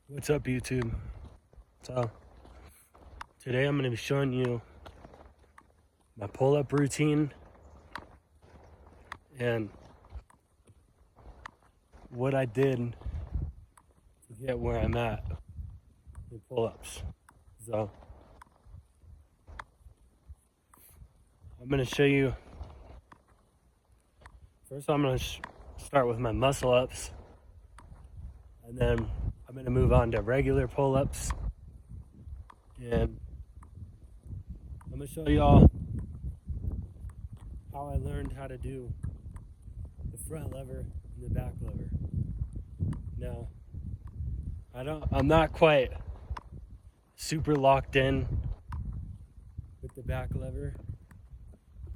What's up, YouTube? So today I'm going to be showing you my pull-up routine and what I did to get where I'm at in pull-ups. So I'm going to show you. First, I'm going to start with my muscle ups, and then I'm going to move on to regular pull-ups, and I'm going to show y'all how I learned how to do the front lever and the back lever. Now, I'm not quite super locked in with the back lever,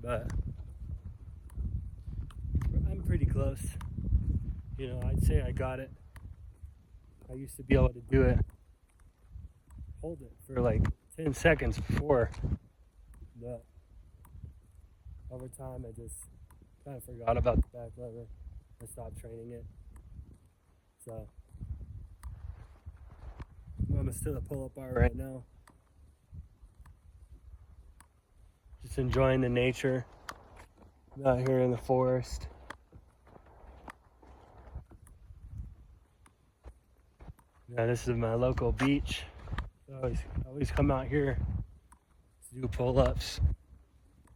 but I'm pretty close. You know, I'd say I got it. I used to be able to do it, hold it for like 10 seconds before, but over time I just kind of forgot about the back lever. I stopped training it. So I'm still a pull-up bar right now. Just enjoying the nature. I'm out here in the forest. Now this is my local beach. I always come out here to do pull-ups.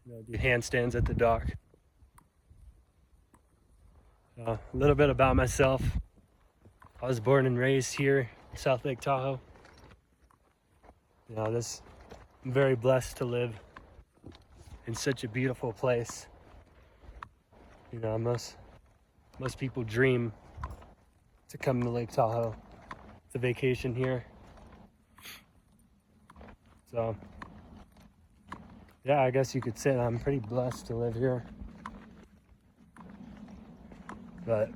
Do handstands at the dock. A little bit about myself. I was born and raised here in South Lake Tahoe. I'm very blessed to live in such a beautiful place. Most people dream to come to Lake Tahoe to vacation here. So yeah, I guess you could say that I'm pretty blessed to live here. But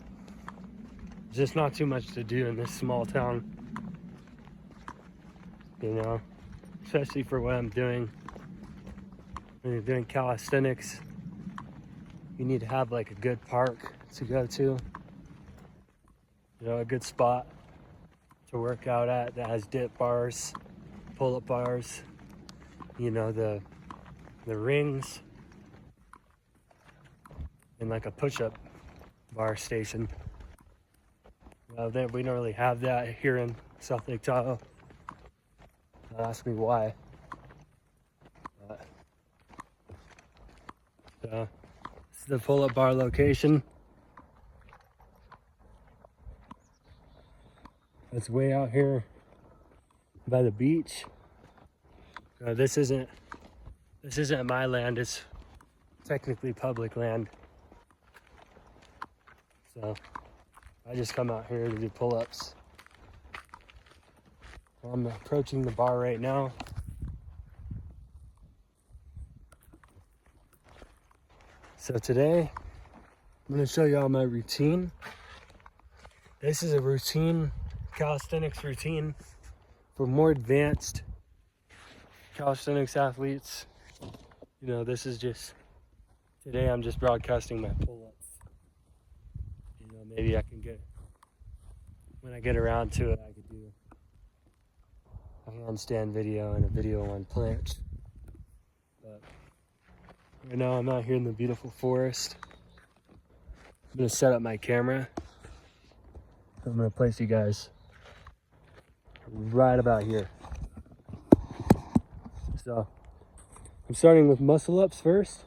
there's just not too much to do in this small town. Especially for what I'm doing. When you're doing calisthenics, you need to have like a good park to go to. A good spot to work out at that has dip bars, pull-up bars, the rings, and like a push-up bar station. We don't really have that here in South Lake Tahoe. Don't ask me why. So this is the pull-up bar location. It's way out here by the beach. This isn't my land. It's technically public land. So I just come out here to do pull-ups. I'm approaching the bar right now. So today, I'm going to show you all my routine. This is a routine, calisthenics routine for more advanced calisthenics athletes. This is just, today I'm just broadcasting my pull-ups. Maybe I can when I get around to it, I could do a handstand video and a video on planche. But right now I'm out here in the beautiful forest. I'm gonna set up my camera. I'm gonna place you guys right about here. So I'm starting with muscle ups first.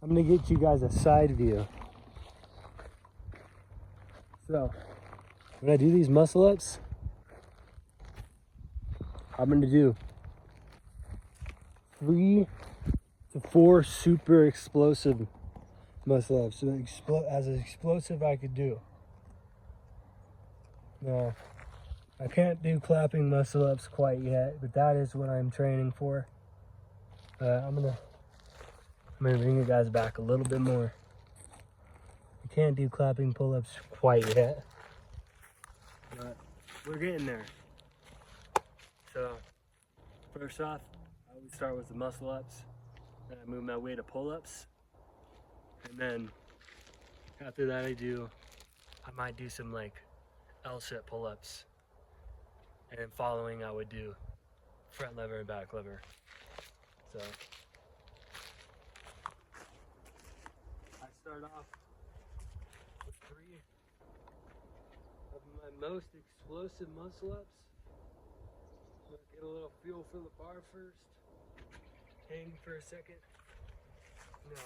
I'm gonna get you guys a side view. So when I do these muscle ups, I'm gonna do 3 to 4 super explosive muscle ups. So as explosive I could do. Now, I can't do clapping muscle ups quite yet, but that is what I'm training for. I'm gonna bring you guys back a little bit more. I can't do clapping pull-ups quite yet, but we're getting there. So first off, I always start with the muscle ups, then I move my way to pull-ups, and then after that I might do some like L-sit pull-ups, And then following, I would do front lever and back lever. So I start off with 3 of my most explosive muscle ups. Get a little feel for the bar first. Hang for a second. Now,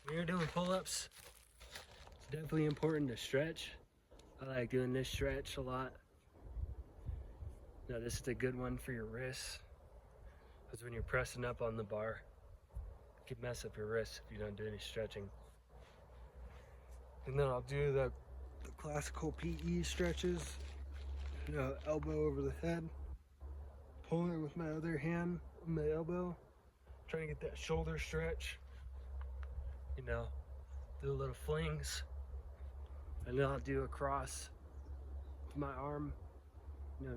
when you're doing pull-ups, it's definitely important to stretch. I like doing this stretch a lot. Now this is a good one for your wrists, because when you're pressing up on the bar, you can mess up your wrists if you don't do any stretching. And then I'll do the classical PE stretches. You know, elbow over the head, pulling it with my other hand on my elbow, trying to get that shoulder stretch. You know, do little flings, and then I'll do a cross with my arm. You know,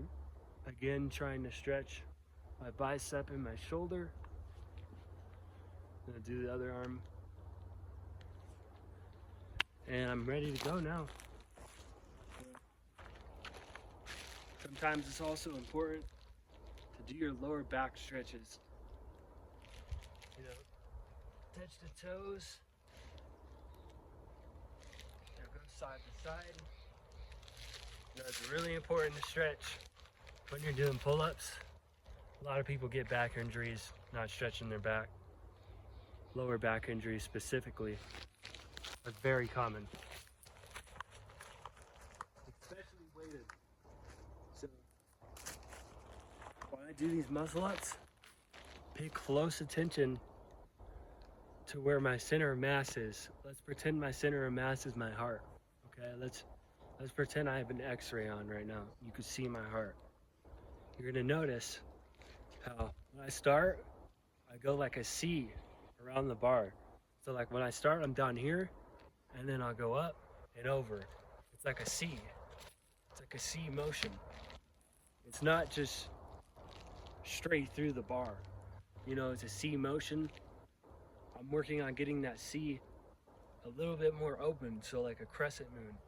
again trying to stretch my bicep and my shoulder. Then I'll do the other arm, and I'm ready to go now. Sometimes it's also important to do your lower back stretches. You know, touch the toes. Now go side to side. You know, it's really important to stretch when you're doing pull-ups. A lot of people get back injuries not stretching their back. Lower back injuries specifically are very common, especially weighted. So when I do these muscle ups, pay close attention to where my center of mass is. Let's pretend my center of mass is my heart. Okay, let's pretend I have an X-ray on right now. You can see my heart. You're gonna notice how when I start, I go like a C around the bar. So like when I start, I'm down here, and then I'll go up and over. It's like a C. It's like a C motion. It's not just straight through the bar. You know, it's a C motion. I'm working on getting that C a little bit more open, so like a crescent moon.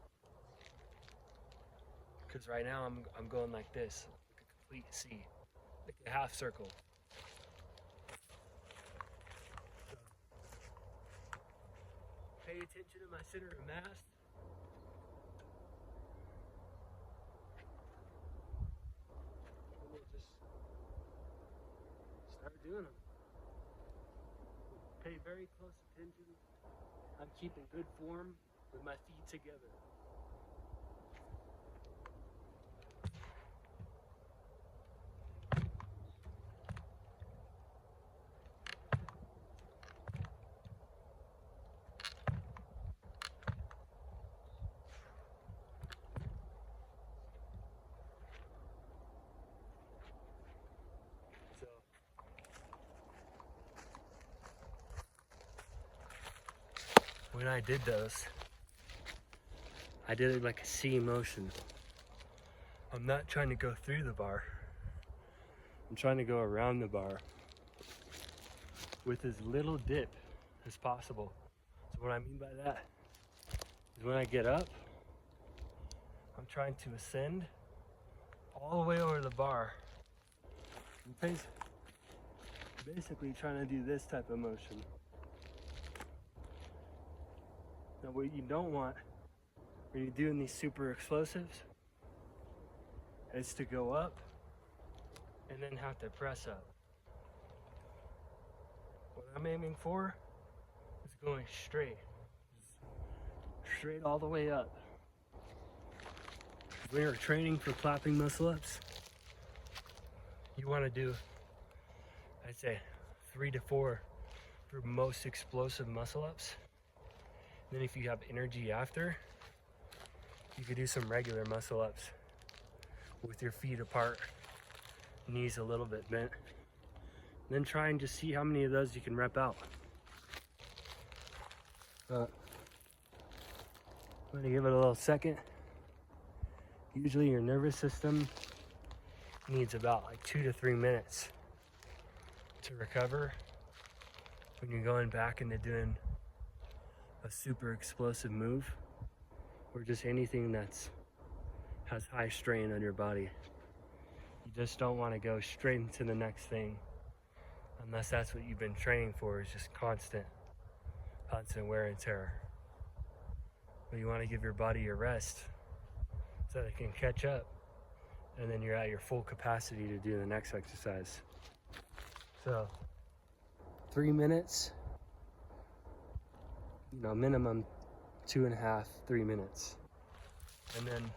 Because right now I'm going like this, like a complete C, like a half circle. So, pay attention to my center of mass. And then just start doing them. Pay very close attention. I'm keeping good form with my feet together. So, when I did those, I did it like a C motion. I'm not trying to go through the bar. I'm trying to go around the bar with as little dip as possible. So what I mean by that is when I get up, I'm trying to ascend all the way over the bar. I'm basically trying to do this type of motion. Now what you don't want when you're doing these super explosives is to go up and then have to press up. What I'm aiming for is going straight all the way up. When you're training for clapping muscle ups, you want to do, I'd say 3 to 4 for most explosive muscle ups. Then if you have energy after, you could do some regular muscle ups with your feet apart, knees a little bit bent. Then try and just see how many of those you can rep out. I'm gonna give it a little second. Usually your nervous system needs about like 2 to 3 minutes to recover when you're going back into doing a super explosive move, or just anything that's has high strain on your body. You just don't want to go straight into the next thing unless that's what you've been training for, is just constant wear and tear. But you want to give your body a rest so that it can catch up, and then you're at your full capacity to do the next exercise. So 3 minutes, minimum 2.5, 3 minutes. And then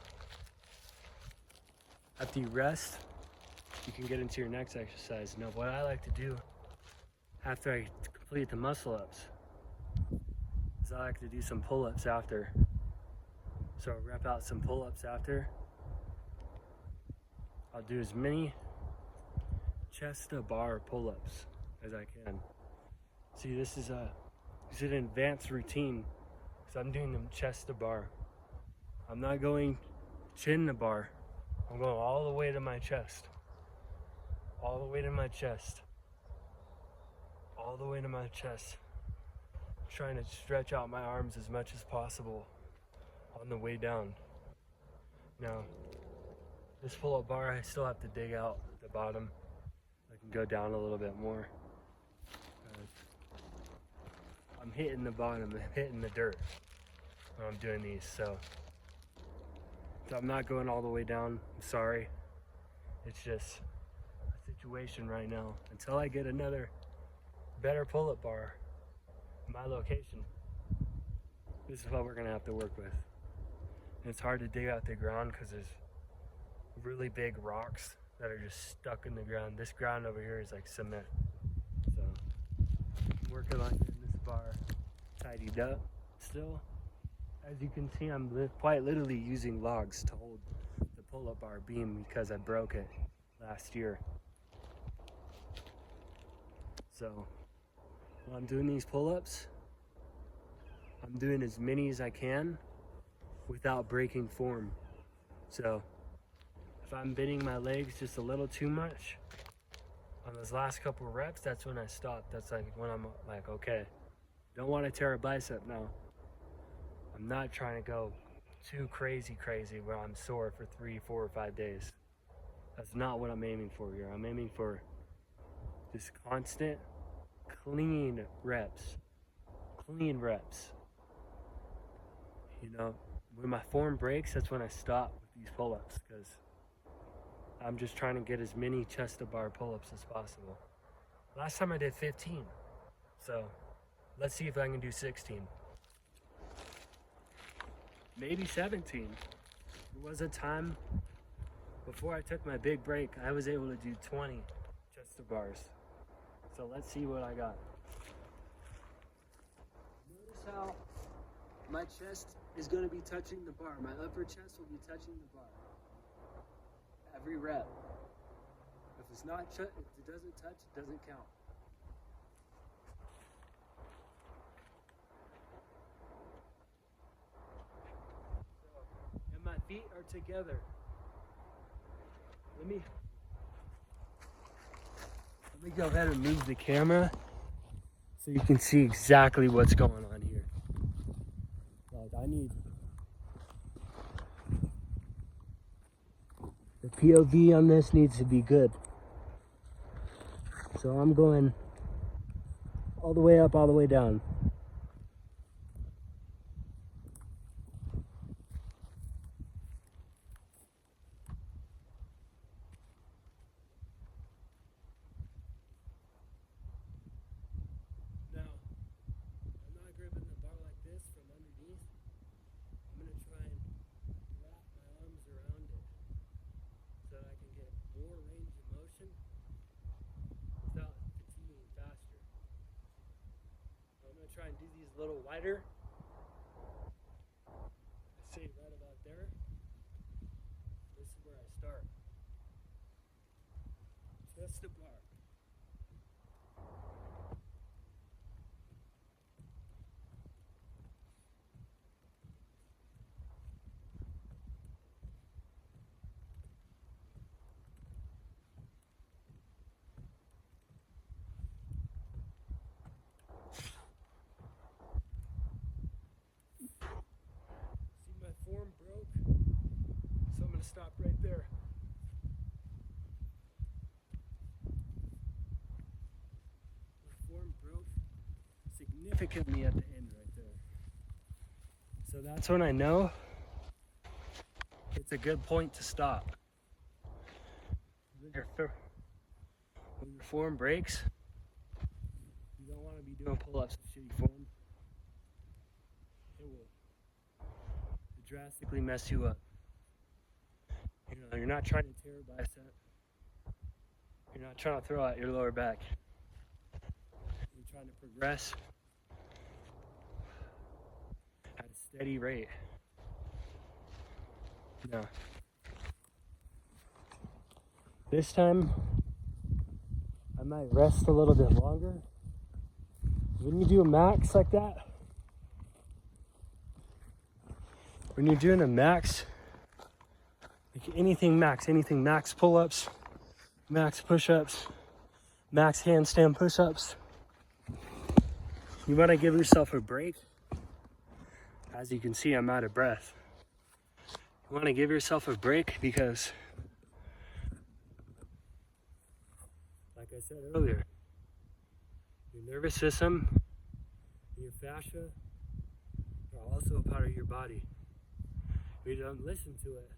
after you rest, you can get into your next exercise. Now, what I like to do after I complete the muscle ups is I like to do some pull-ups after. So I'll rep out some pull-ups after. I'll do as many chest to bar pull-ups as I can. See, this is an advanced routine because I'm doing them chest to bar. I'm not going chin to bar. I'm going all the way to my chest. All the way to my chest. All the way to my chest. I'm trying to stretch out my arms as much as possible on the way down. Now, this pull-up bar, I still have to dig out the bottom. I can go down a little bit more. I'm hitting the bottom, I'm hitting the dirt when I'm doing these, so I'm not going all the way down. I'm sorry. It's just a situation right now. Until I get another better pull-up bar in my location, this is what we're gonna have to work with. And it's hard to dig out the ground because there's really big rocks that are just stuck in the ground. This ground over here is like cement. So I'm working on getting this bar tidied up still. As you can see, I'm quite literally using logs to hold the pull-up bar beam because I broke it last year. So when I'm doing these pull-ups, I'm doing as many as I can without breaking form. So if I'm bending my legs just a little too much on those last couple of reps, that's when I stop. That's like when I'm like, okay, don't want to tear a bicep now. I'm not trying to go too crazy where I'm sore for 3, 4, or 5 days. That's not what I'm aiming for here. I'm aiming for just constant, clean reps. Clean reps. When my form breaks, that's when I stop with these pull-ups because I'm just trying to get as many chest to bar pull-ups as possible. Last time I did 15. So let's see if I can do 16. Maybe 17. There was a time before I took my big break, I was able to do 20 chest to bars. So let's see what I got. Notice how my chest is going to be touching the bar. My upper chest will be touching the bar. Every rep. If it's not, if it doesn't touch, it doesn't count. And my feet are together. Let me go ahead and move the camera so you can see exactly what's going on here. Like the POV on this needs to be good. So I'm going all the way up, all the way down. Now, I'm not gripping the bar like this from underneath. I'm going to try and wrap my arms around it so that I can get more range of motion without fatiguing faster. I'm going to try and do these a little wider. I say right about there. This is where I start. Just a bar. Form broke, so I'm going gonna stop right there. My form broke significantly at the end right there. So that's when I know it's a good point to stop. When your form breaks, you don't want to be doing pull-ups with shitty form. It will drastically mess you up. You know, you're not trying to tear a bicep. You're not trying to throw out your lower back. You're trying to progress at a steady rate. Now, this time, I might rest a little bit longer. When you do a max like that, when you're doing a max, like anything max pull-ups, max push-ups, max handstand push-ups, you want to give yourself a break. As you can see, I'm out of breath. You want to give yourself a break because, like I said earlier, your nervous system and your fascia are also a part of your body. If you don't listen to it,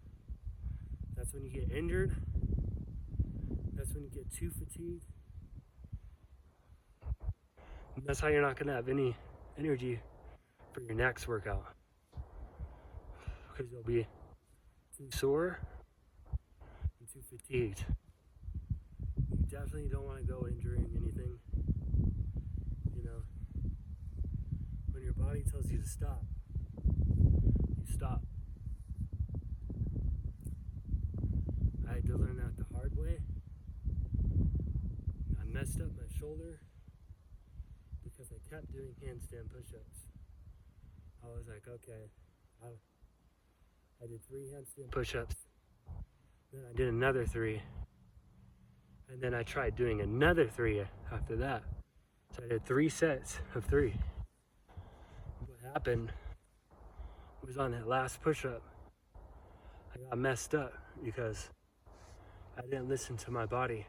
that's when you get injured. That's when you get too fatigued. And that's how you're not going to have any energy for your next workout. Because you'll be too sore and too fatigued. You definitely don't want to go injuring anything. You know, when your body tells you to stop, you stop. I had to learn that the hard way. I messed up my shoulder because I kept doing handstand push-ups. I was like, okay, I did 3 handstand push-ups, then I did another 3, and then I tried doing another 3 after that. So I did 3 sets of 3. What happened was on that last push-up, I got messed up because I didn't listen to my body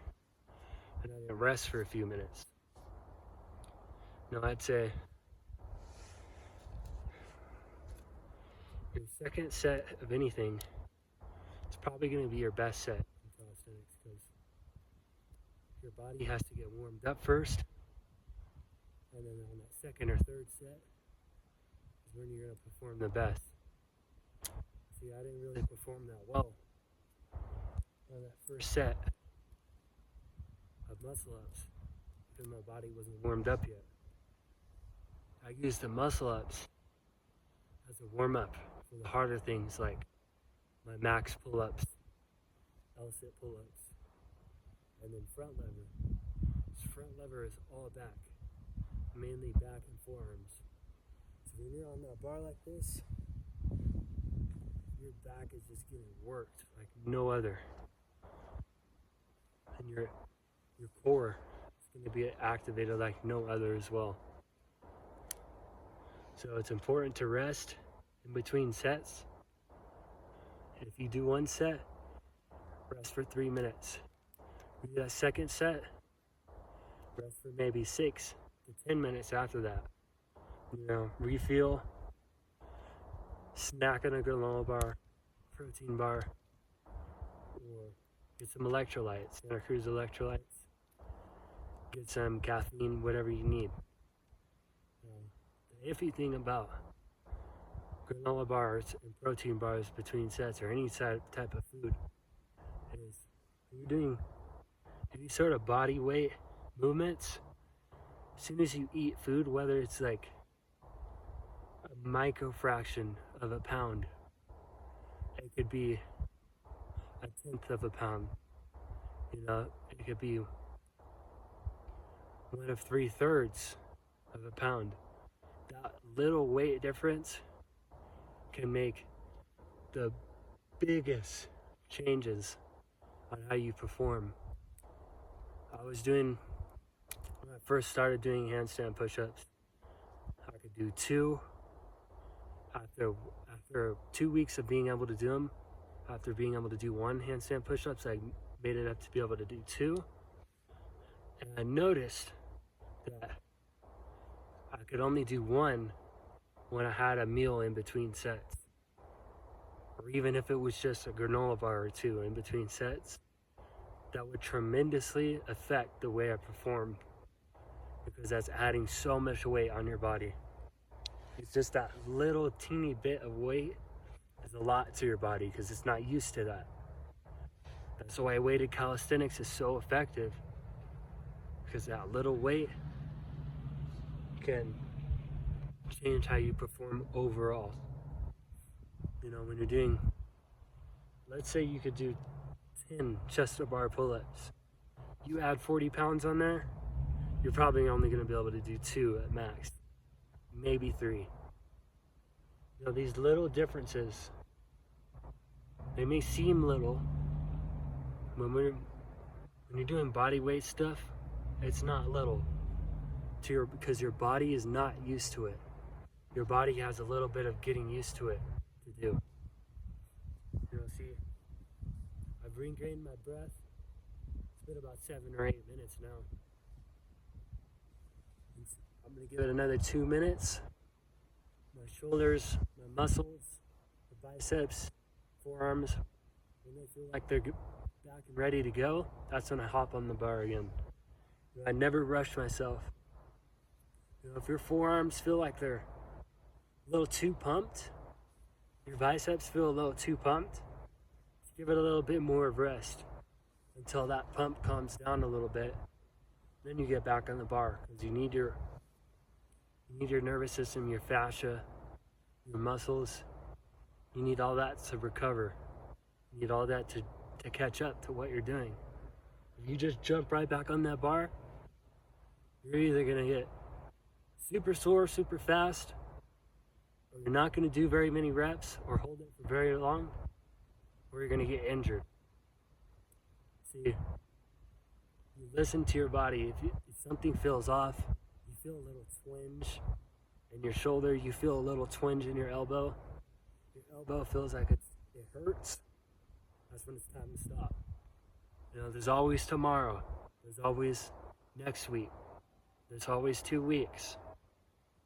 and I didn't rest for a few minutes. Now I'd say your second set of anything is probably going to be your best set in calisthenics because your body has to get warmed up first, and then on that second or third set is when you're going to perform the best. See, I didn't really perform that well on that first set of muscle ups because my body wasn't warmed up yet. I used the muscle ups as a warm up for the harder things like my max pull-ups, L-sit pull-ups, and then front lever. This front lever is all back, mainly back and forearms. So when you're on that bar like this, your back is just getting worked like no other. And your core is going to be activated like no other as well. So it's important to rest in between sets. If you do 1 set, rest for 3 minutes. You do that second set, rest for maybe 6 to 10 minutes after that. You know, refuel, snack on a granola bar, protein bar, or get some electrolytes, Santa Cruz electrolytes. Get some caffeine, whatever you need. The iffy thing about granola bars and protein bars between sets or any type of food is when you're doing any sort of body weight movements, as soon as you eat food, whether it's like a micro fraction of a pound, it could be 1/10 of a pound, you know, it could be 1 3/3 of a pound. That little weight difference can make the biggest changes on how you perform. When I first started doing handstand push-ups, I could do 2. After 2 weeks of being able to do them, After being able to do 1 handstand push-ups, I made it up to be able to do 2. And I noticed that I could only do 1 when I had a meal in between sets. Or even if it was just a granola bar or 2 in between sets, that would tremendously affect the way I performed, because that's adding so much weight on your body. It's just that little teeny bit of weight is a lot to your body because it's not used to that. That's why weighted calisthenics is so effective, because that little weight can change how you perform overall. You know, when you're doing, let's say you could do 10 chest to bar pull-ups. You add 40 pounds on there, you're probably only going to be able to do 2 at max, maybe 3. You know, these little differences, they may seem little, but when you're doing body weight stuff, it's not little because your body is not used to it. Your body has a little bit of getting used to it to do. You know, see, I've regained my breath. It's been about 7 or 8 minutes now. I'm gonna give it another 2 minutes. My shoulders, my muscles, the biceps, forearms, when they feel like they're back and ready to go, that's when I hop on the bar again. You know, I never rush myself. You know, if your forearms feel like they're a little too pumped, your biceps feel a little too pumped, just give it a little bit more of rest until that pump calms down a little bit. Then you get back on the bar, because you need your nervous system, your fascia, your muscles. You need all that to recover. You need all that to catch up to what you're doing. If you just jump right back on that bar, you're either gonna get super sore, super fast, or you're not gonna do very many reps or hold it for very long, or you're gonna get injured. See, you listen to your body. If something feels off, you feel a little twinge in your shoulder, you feel a little twinge in your elbow feels like it hurts, that's when it's time to stop. You know, there's always tomorrow, there's always next week, there's always 2 weeks.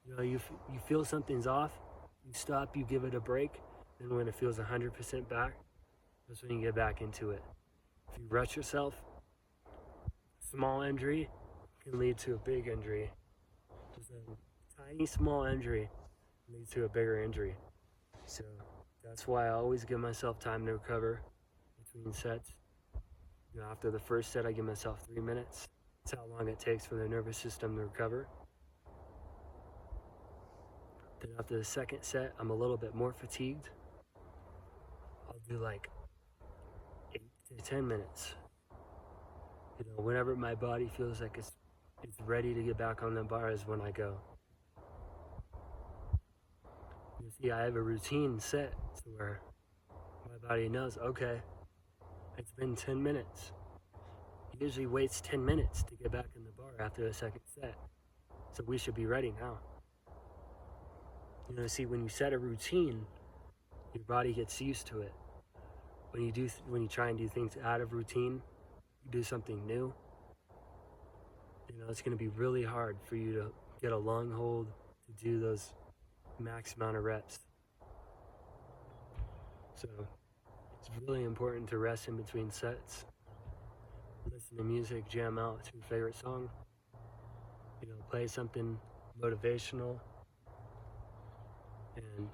You know, you feel something's off, you stop, you give it a break, and when it feels 100% back, that's when you get back into it. If you rush yourself, small injury can lead to a big injury. Just a tiny small injury leads to a bigger injury. So that's why I always give myself time to recover between sets. You know, after the first set, I give myself 3 minutes. That's how long it takes for the nervous system to recover. Then after the second set, I'm a little bit more fatigued. I'll do like 8 to 10 minutes. You know, whenever my body feels like it's ready to get back on the bar is when I go. You see, I have a routine set to where my body knows, okay, it's been 10 minutes. It usually waits 10 minutes to get back in the bar after the second set. So we should be ready now. You know, see, when you set a routine, your body gets used to it. When you try and do things out of routine, you do something new, you know, it's going to be really hard for you to get a long hold to do those max amount of reps. So it's really important to rest in between sets, listen to music, jam out to your favorite song, you know, play something motivational, and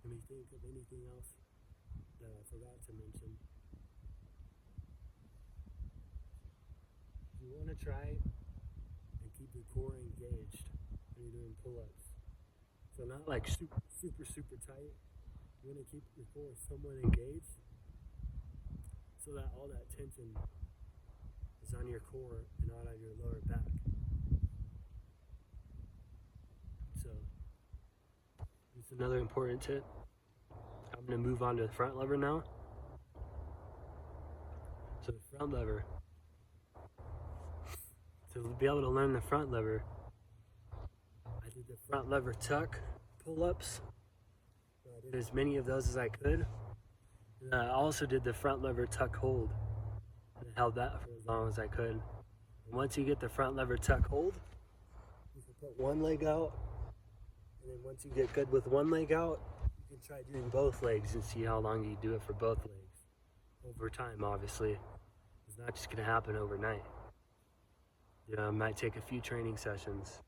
let me think of anything else that I forgot to mention. You want to try and keep your core engaged when you're doing pull-ups. So not like super tight. You want to keep your core somewhat engaged so that all that tension is on your core and not on your lower back. So it's another important tip. I'm going to move on to the front lever now. So the front lever, to be able to learn the front lever, I did the front lever tuck pull-ups. So I did as many of those as I could. And I also did the front lever tuck hold. And held that for as long as I could. And once you get the front lever tuck hold, you can put one leg out. And then once you get good with one leg out, you can try doing both legs and see how long you do it for both legs. Over time, obviously. It's not just gonna happen overnight. You know, it might take a few training sessions.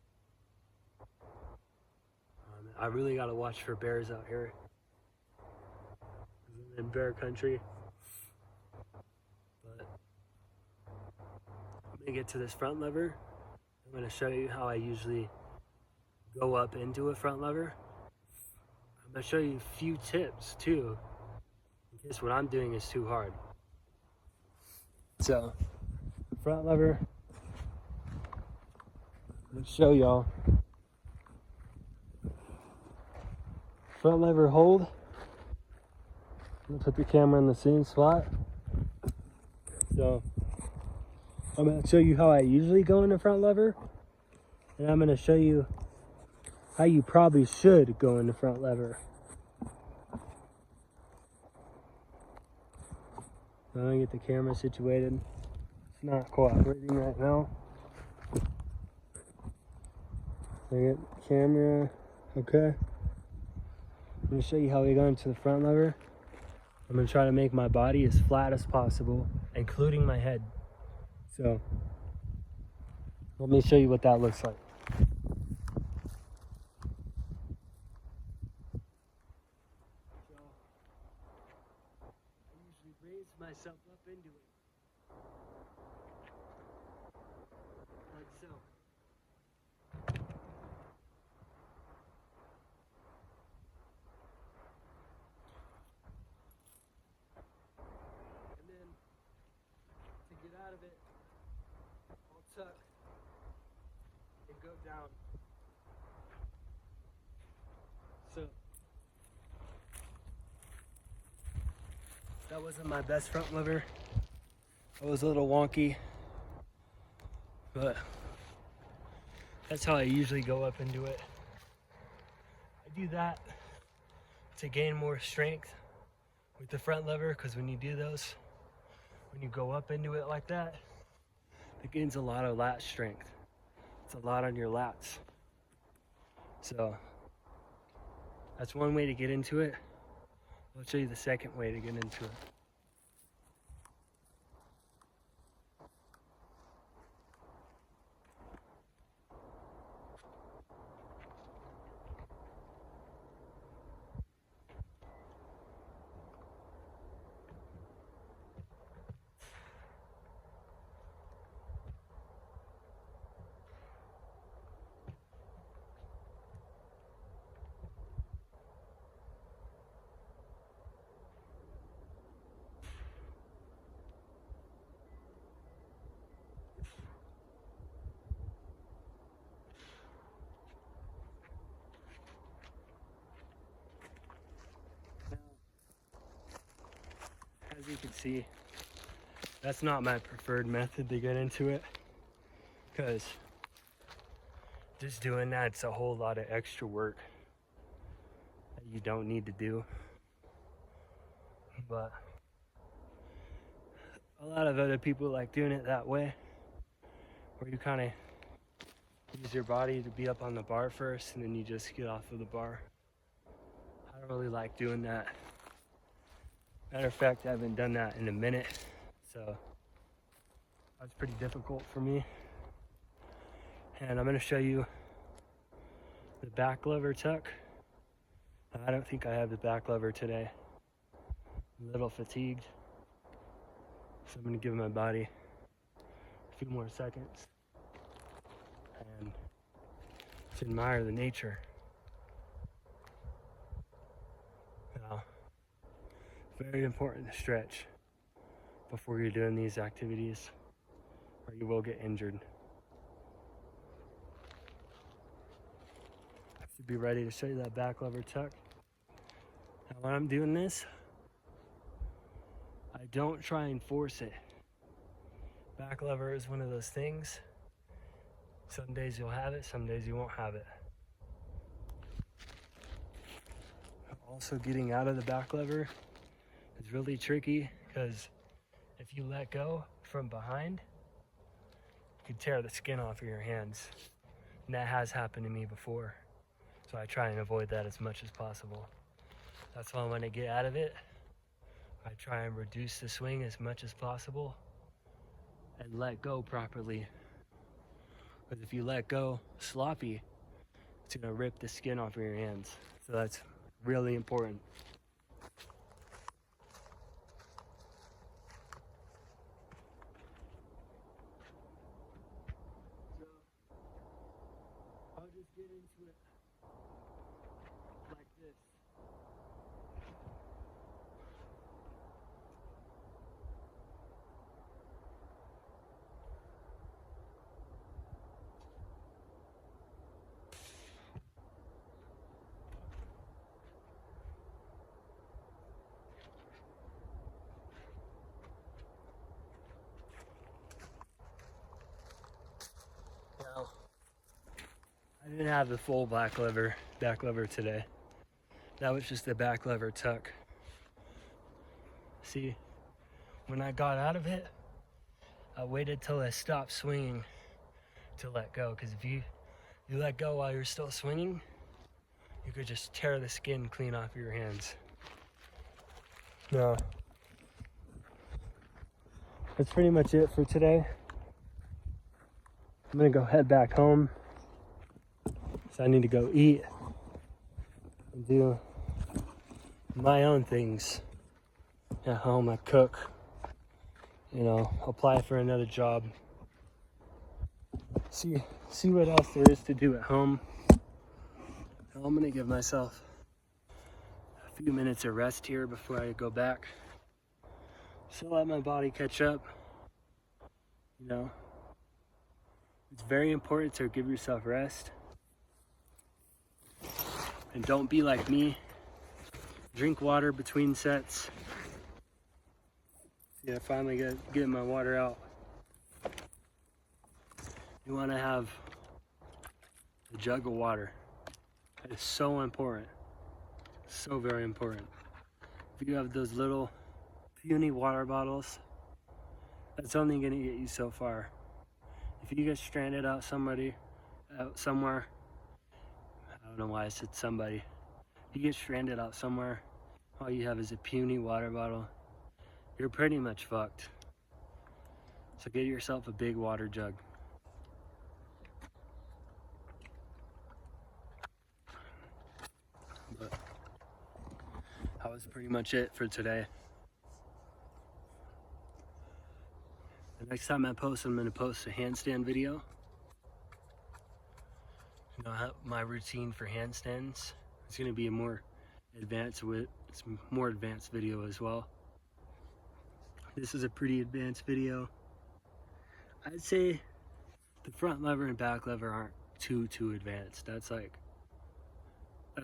I really gotta watch for bears out here. I'm in bear country. But I'm gonna get to this front lever. I'm gonna show you how I usually go up into a front lever. I'm gonna show you a few tips too, in case what I'm doing is too hard. So, front lever. Let's show y'all. Front lever hold. I'm gonna put the camera in the same spot. So I'm gonna show you how I usually go in the front lever, and I'm gonna show you how you probably should go in the front lever. So I'm gonna get the camera situated. It's not cooperating right now. So I get the camera, okay. I'm going to show you how we go into the front lever. I'm going to try to make my body as flat as possible, including my head. So, let me show you what that looks like. So, I usually raise myself up into it. Like so. Get out of it, I'll tuck and go down. So that wasn't my best front lever. It was a little wonky, but that's how I usually go up into it. I do that to gain more strength with the front lever, because when you do those, when you go up into it like that, it gains a lot of lat strength. It's a lot on your lats. So that's one way to get into it. I'll show you the second way to get into it. As you can see, that's not my preferred method to get into it, because just doing that's a whole lot of extra work that you don't need to do. But a lot of other people like doing it that way, where you kind of use your body to be up on the bar first and then you just get off of the bar. I don't really like doing that. Matter of fact, I haven't done that in a minute, so that's pretty difficult for me. And I'm going to show you the back lever tuck. I don't think I have the back lever today. I'm a little fatigued, so I'm going to give my body a few more seconds and just admire the nature. Now, very important to stretch before you're doing these activities, or you will get injured. I should be ready to show you that back lever tuck. Now when I'm doing this, I don't try and force it. Back lever is one of those things. Some days you'll have it, some days you won't have it. Also, getting out of the back lever is really tricky because if you let go from behind, you can tear the skin off of your hands. And that has happened to me before. So I try and avoid that as much as possible. That's why when I get out of it, I try and reduce the swing as much as possible and let go properly. Because if you let go sloppy, it's gonna rip the skin off of your hands. So that's really important. So I'll just get into it like this. Now, I didn't have the full back lever today. That was just the back lever tuck. See, when I got out of it, I waited till I stopped swinging to let go. Because if you let go while you're still swinging, you could just tear the skin clean off your hands. No. That's pretty much it for today. I'm gonna go head back home. So I need to go eat and do my own things at home. I cook, apply for another job. See what else there is to do at home. I'm gonna give myself a few minutes of rest here before I go back. So let my body catch up. It's very important to give yourself rest. And don't be like me. Drink water between sets. See, I finally get my water out. You want to have a jug of water. That is so important. So very important. If you have those little puny water bottles, that's only going to get you so far. If you get stranded out somewhere, I don't know why I said somebody. If you get stranded out somewhere, all you have is a puny water bottle, you're pretty much fucked. So get yourself a big water jug. But that was pretty much it for today. The next time I post, I'm going to post a handstand video. My routine for handstands. It's going to be a more advanced video as well. This is a pretty advanced video. I'd say the front lever and back lever aren't too advanced. That's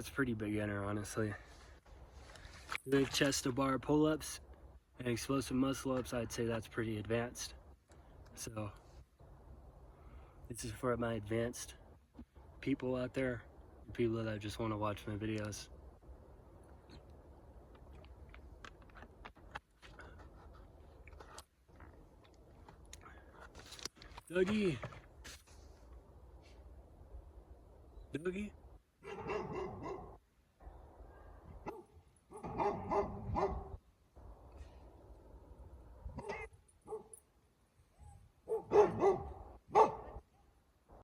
pretty beginner, honestly. Doing chest to bar pull-ups and explosive muscle ups, I'd say that's pretty advanced. So this is for my advanced people out there, people that just want to watch my videos. Dougie.